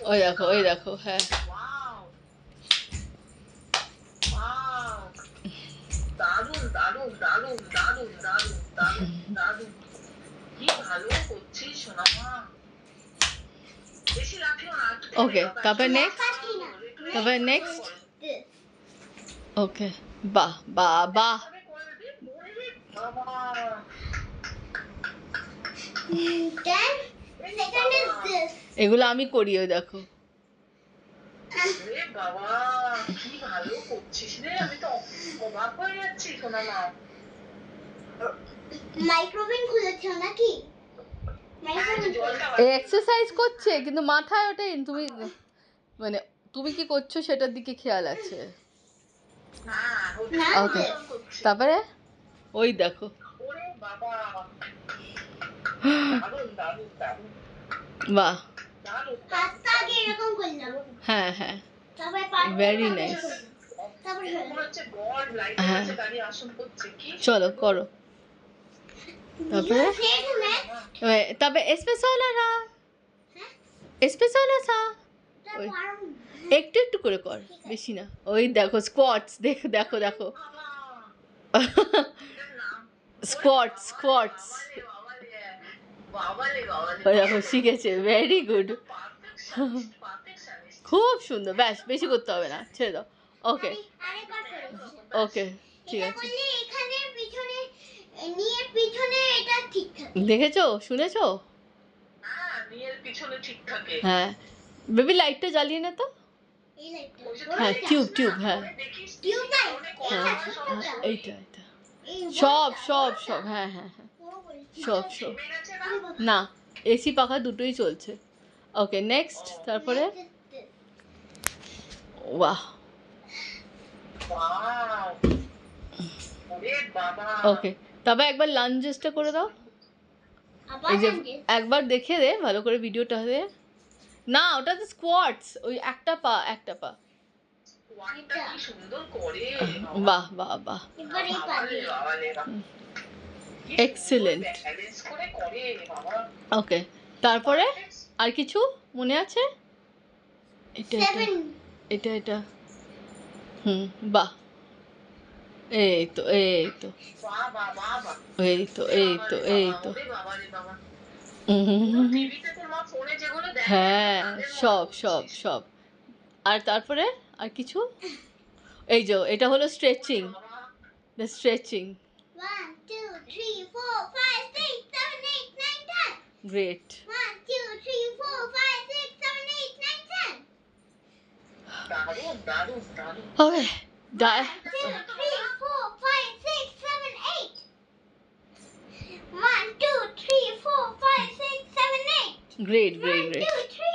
ওই দেখো হ্যাঁ দারুণ দারুণ দারুণ দারুণ দারুণ দারুণ দারুণ কি ভালো করছিস সোনামা বেশি রাখিও না ওকে তারপর নেক্সট ওকে বাহ বাহ বাহ এগুলো আমি করি ওই দেখো বাবা কি ভালো করছিস রে আমি তো অবাক হয়ে যাচ্ছি সোনামা মাইক্রোওয়েভ খুলেছো নাকি এক্সারসাইজ করছে কিন্তু মাথায় ওটাই তুমি মানে তুমি কি করছো সেটার দিকে খেয়াল আছে ওকে তারপরে ওই দেখো ওরে বাবা দারুণ দারুণ দারুণ বাহ দারুণ হাতটা আগে এরকম করলাম হ্যাঁ হ্যাঁ তারপরে পাটা ভেরি নাইস তারপরে মনে হচ্ছে গড লাইটের কাছে দাঁড়িয়ে আসন করছে কি চলো করো তারপরে তারপরে স্পেশালা না স্পেশালা সা একটু একটু করে কর বেশি না ওই দেখো স্কোয়াটস দেখো দেখো দেখো স্কোয়াটস ওই দেখো শিখেছে ভেরি গুড খুব সুন্দর ব্যাস বেশি করতে হবে না ছেড়ে দাও ওকে ওকে ঠিক আছে এখানে পিছনে নিয়ে পিছনে এটা ঠিক থাকে দেখেছো শুনেছো হ্যাঁ নিয়ের পিছনে ঠিক থাকে হ্যাঁ বেবি লাইটটা জ্বালিয়ে নে তো এই লাইটটা হ্যাঁ টিউব হ্যাঁ দেখিস টিউবটা হ্যাঁ এইটা সব সব সব হ্যাঁ হ্যাঁ হ্যাঁ সব না এসি পাখা দুটোই চলছে ওকে নেক্সট তারপরে বাহ ওকে তবে একবার লাঞ্জেসটা করে দাও এই যে একবার দেখে দে ভালো করে ভিডিওটা দে না ওটা তো স্কোয়াটস ওই একটা পা বাহ বাহ বাহ এবার এই পা দিয়ে এক্সেলেন্ট ওকে তারপরে আর কিছু মনে আছে এটা এটা এটা বাহ এই তো হ্যাঁ সব আর তারপরে আর কিছু এই যে এটা হলো স্ট্রেচিং দ্য স্ট্রেচিং 1 2 3 4 5 6 7 8 9 10 গ্রেট 1 2 3 4 5 6 7 8 9 10 দারুণ দারুণ দারুণ ওকে 2 3 4 5 6 7 8 1 2 3 4 5 6 7 8 গ্রেট 1 2 3